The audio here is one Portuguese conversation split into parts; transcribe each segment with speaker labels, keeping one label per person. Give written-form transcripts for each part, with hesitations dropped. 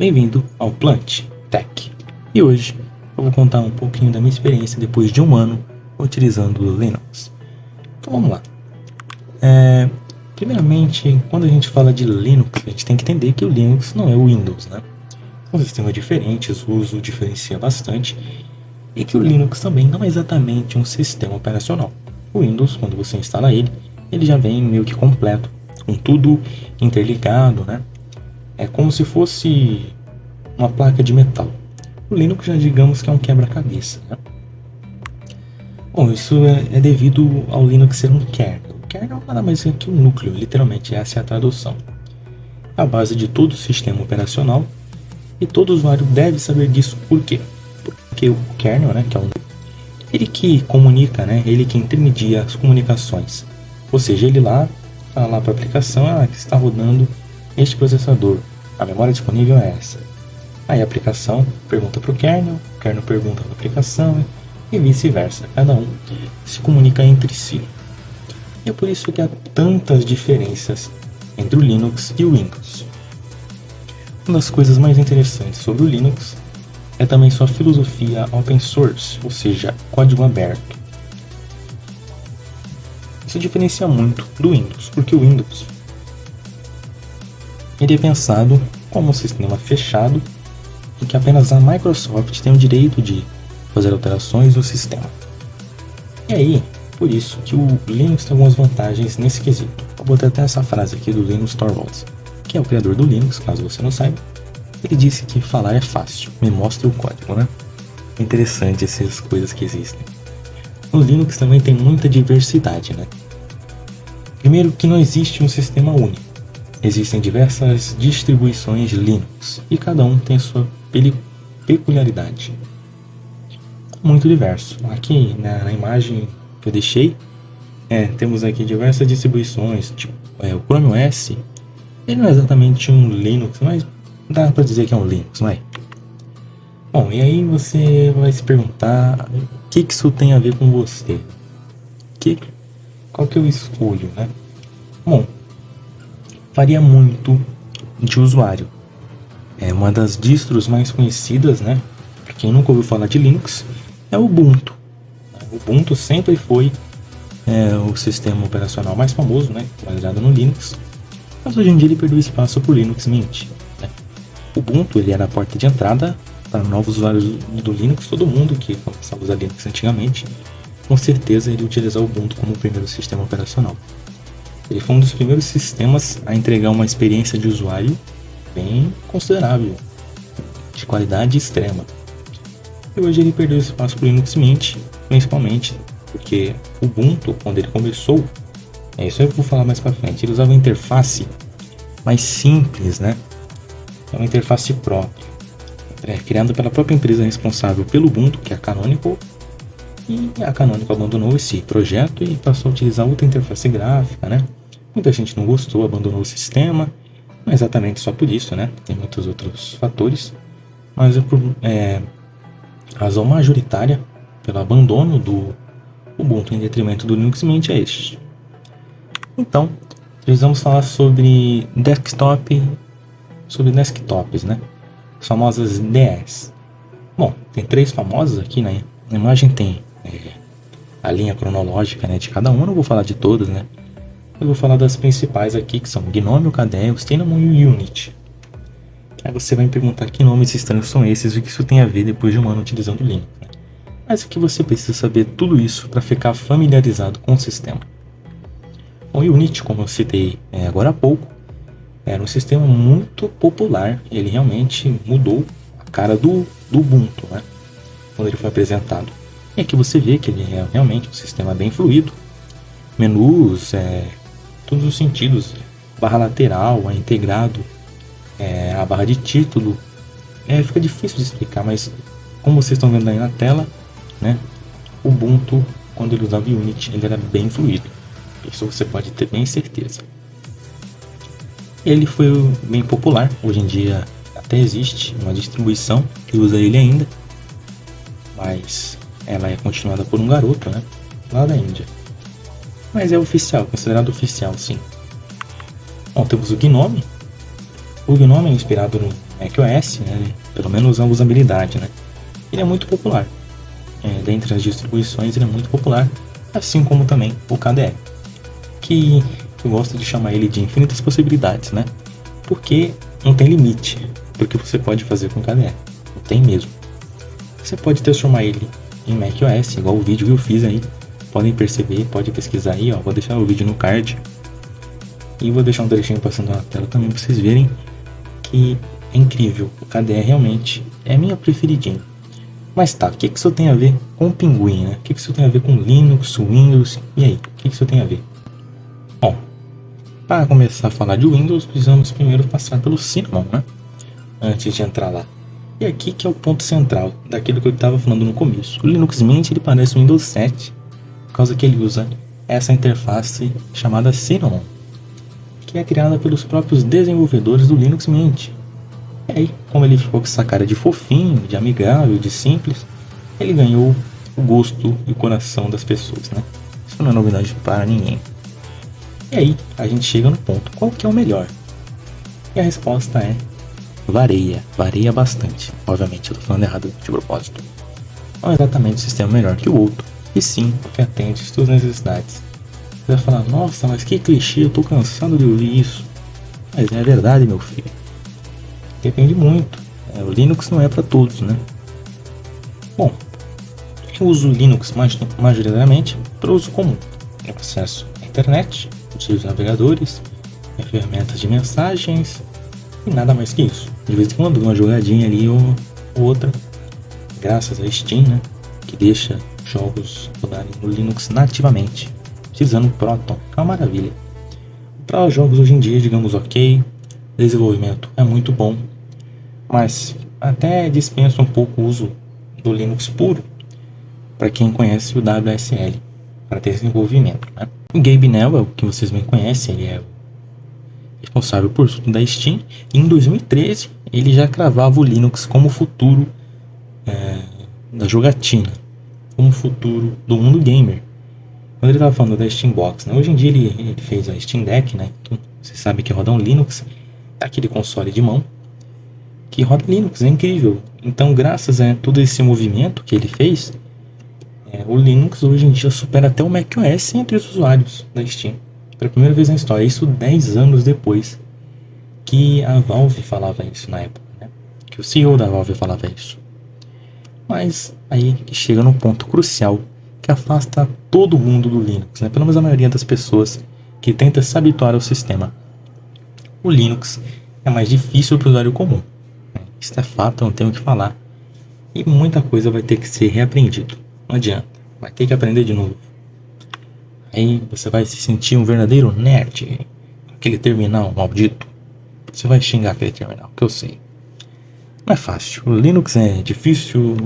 Speaker 1: Bem-vindo ao Plant Tech. E hoje eu vou contar um pouquinho da minha experiência depois de um ano utilizando o Linux. Então vamos lá. Primeiramente, quando a gente fala de Linux, a gente tem que entender que o Linux não é o Windows, né? São sistemas diferentes, o uso diferencia bastante, e que o Linux também não é exatamente um sistema operacional. O Windows, quando você instala ele já vem meio que completo, com tudo interligado, né? É como se fosse uma placa de metal. O Linux já digamos que é um quebra-cabeça, né? Bom, isso é devido ao Linux ser um kernel. O kernel nada mais é que um núcleo, literalmente essa é a tradução. É a base de todo o sistema operacional e todo usuário deve saber disso. Por quê? Porque o kernel, né, que é ele que comunica, né, ele que intermedia as comunicações. Ou seja, ele lá fala lá para a aplicação que está rodando este processador. A memória disponível é essa. Aí a aplicação pergunta para o kernel pergunta para a aplicação e vice-versa. Cada um se comunica entre si. E é por isso que há tantas diferenças entre o Linux e o Windows. Uma das coisas mais interessantes sobre o Linux é também sua filosofia open source, ou seja, código aberto. Isso diferencia muito do Windows, porque o Windows ele é pensado como um sistema fechado em que apenas a Microsoft tem o direito de fazer alterações no sistema. E aí, por isso que o Linux tem algumas vantagens nesse quesito. Eu botei até essa frase aqui do Linus Torvalds, que é o criador do Linux, caso você não saiba. Ele disse que falar é fácil, me mostre o código, né? Interessante essas coisas que existem. No Linux também tem muita diversidade, né? Primeiro que não existe um sistema único. Existem diversas distribuições Linux e cada um tem sua peculiaridade. Muito diverso. Aqui na imagem que eu deixei, temos aqui diversas distribuições, tipo o Chrome OS. Ele não é exatamente um Linux, mas dá para dizer que é um Linux, não é? Bom, e aí você vai se perguntar o que isso tem a ver com você? Qual que eu escolho, né? Bom, varia muito de usuário. É uma das distros mais conhecidas, né? Para quem nunca ouviu falar de Linux, é o Ubuntu. O Ubuntu sempre foi o sistema operacional mais famoso, né? Baseado no Linux. Mas hoje em dia ele perdeu espaço para o Linux Mint, né? O Ubuntu ele era a porta de entrada para novos usuários do Linux. Todo mundo que começava a usar Linux antigamente, com certeza iria utilizar o Ubuntu como o primeiro sistema operacional. Ele foi um dos primeiros sistemas a entregar uma experiência de usuário bem considerável, de qualidade extrema. E hoje ele perdeu espaço para o Linux Mint, principalmente porque o Ubuntu, quando ele começou, isso eu vou falar mais para frente, ele usava uma interface mais simples, né? É uma interface própria, criada pela própria empresa responsável pelo Ubuntu, que é a Canonical. E a Canonical abandonou esse projeto e passou a utilizar outra interface gráfica, né? Muita gente não gostou, abandonou o sistema. Não é exatamente só por isso, né? Tem muitos outros fatores. Mas a razão majoritária pelo abandono do Ubuntu em detrimento do Linux Mint é este. Então, precisamos falar sobre desktops, né? As famosas DS. Bom, tem três famosas aqui, né? Na imagem tem a linha cronológica, né, de cada uma. Eu não vou falar de todas, né? Eu vou falar das principais aqui, que são o GNOME, o KDE, o Cinnamon e o Unity. Aí você vai me perguntar que nomes estranhos são esses e o que isso tem a ver depois de um ano utilizando o Linux, né? Mas o que você precisa saber tudo isso para ficar familiarizado com o sistema. O Unity, como eu citei agora há pouco, era um sistema muito popular. Ele realmente mudou a cara do Ubuntu, né, quando ele foi apresentado. E aqui você vê que ele é realmente um sistema bem fluido. Menus, todos os sentidos. Barra lateral, integrado. A barra de título. Fica difícil de explicar, mas como vocês estão vendo aí na tela, né, o Ubuntu, quando ele usava o Unity, ele era bem fluido. Isso você pode ter bem certeza. Ele foi bem popular. Hoje em dia até existe uma distribuição que usa ele ainda, mas ela é continuada por um garoto, né, lá da Índia. Mas é oficial, considerado oficial, sim. Bom, temos o GNOME. O GNOME é inspirado macOS, né? Pelo menos a usabilidade, né? Ele é muito popular. Dentre as distribuições ele é muito popular, assim como também o KDE, que eu gosto de chamar ele de infinitas possibilidades, né? Porque não tem limite do que você pode fazer com o KDE, não tem mesmo. Você pode transformar ele em macOS, igual o vídeo que eu fiz aí, podem perceber, pode pesquisar aí, ó, vou deixar o vídeo no card e vou deixar um trechinho passando na tela também para vocês verem que é incrível, o KDE realmente é minha preferidinha. Mas tá, o que isso tem a ver com o Pinguim, né? O que isso tem a ver com Linux, Windows, e aí, o que isso tem a ver? Bom, para começar a falar de Windows, precisamos primeiro passar pelo Cinnamon, né? Antes de entrar lá. E aqui que é o ponto central daquilo que eu estava falando no começo. O Linux Mint ele parece o Windows 7, por causa que ele usa essa interface chamada Cinnamon, que é criada pelos próprios desenvolvedores do Linux Mint. E aí, como ele ficou com essa cara de fofinho, de amigável, de simples, ele ganhou o gosto e o coração das pessoas, né? Isso não é novidade para ninguém. E aí, a gente chega no ponto, qual que é o melhor? E a resposta é varia bastante. Obviamente, eu tô falando errado de propósito. Não é exatamente um sistema melhor que o outro, e sim, porque atende às suas necessidades. Você vai falar, nossa, mas que clichê, eu tô cansado de ouvir isso. Mas é verdade, meu filho. Depende muito. O Linux não é para todos, né? Bom, eu uso o Linux majoritariamente para uso comum. Eu acesso a internet, utilizo navegadores, ferramentas de mensagens e nada mais que isso. De vez em quando uma jogadinha ali ou outra, graças a Steam, né? Que deixa jogos rodarem no Linux nativamente, utilizando o Proton, que é uma maravilha. Para os jogos hoje em dia, digamos ok, desenvolvimento é muito bom, mas até dispensa um pouco o uso do Linux puro para quem conhece o WSL para ter desenvolvimento, né? O Gabe Newell, que vocês bem conhecem, ele é responsável por tudo da Steam, e em 2013 ele já cravava o Linux como futuro da jogatina, como futuro do mundo gamer. Quando ele estava falando da Steambox, né? Hoje em dia ele fez a Steam Deck, né? Então, você sabe que roda um Linux, aquele console de mão que roda Linux, é incrível. Então, graças a todo esse movimento que ele fez, o Linux hoje em dia supera até o macOS entre os usuários da Steam. Pela primeira vez na história, isso 10 anos depois que a Valve falava isso na época, né? Que o CEO da Valve falava isso. Mas aí chega num ponto crucial que afasta todo mundo do Linux, né? Pelo menos a maioria das pessoas que tenta se habituar ao sistema. O Linux é mais difícil para o usuário comum. Isso é fato, não tenho o que falar. E muita coisa vai ter que ser reaprendido. Não adianta, vai ter que aprender de novo. Aí você vai se sentir um verdadeiro nerd. Aquele terminal maldito. Você vai xingar aquele terminal, que eu sei. Não é fácil. O Linux é difícil.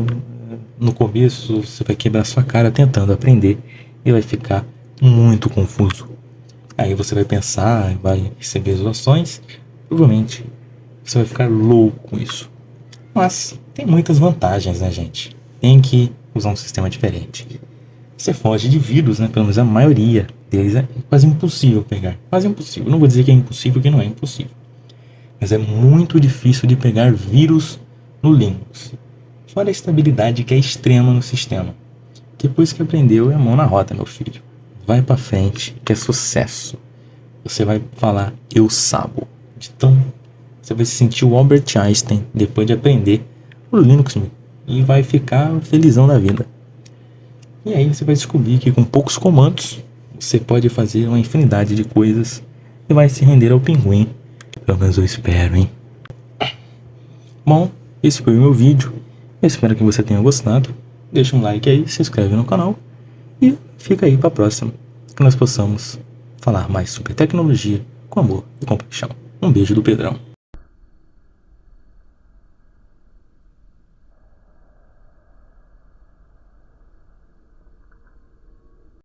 Speaker 1: No começo você vai quebrar sua cara tentando aprender e vai ficar muito confuso. Aí você vai pensar, vai receber zoações. Provavelmente você vai ficar louco com isso. Mas tem muitas vantagens, né, gente? Tem que usar um sistema diferente. Você foge de vírus, né? Pelo menos a maioria deles é quase impossível pegar. Quase impossível. Não vou dizer que é impossível, que não é impossível. Mas é muito difícil de pegar vírus no Linux. Fora a estabilidade que é extrema no sistema. Depois que aprendeu, é mão na roda, meu filho. Vai pra frente, que é sucesso. Você vai falar, eu sabo. Então, você vai se sentir o Albert Einstein depois de aprender o Linux e vai ficar felizão da vida. E aí você vai descobrir que com poucos comandos você pode fazer uma infinidade de coisas e vai se render ao Pinguim. Pelo menos eu espero, hein? Bom, esse foi o meu vídeo. Eu espero que você tenha gostado. Deixa um like aí, se inscreve no canal e fica aí para a próxima, que nós possamos falar mais sobre tecnologia com amor e compaixão. Um beijo do Pedrão.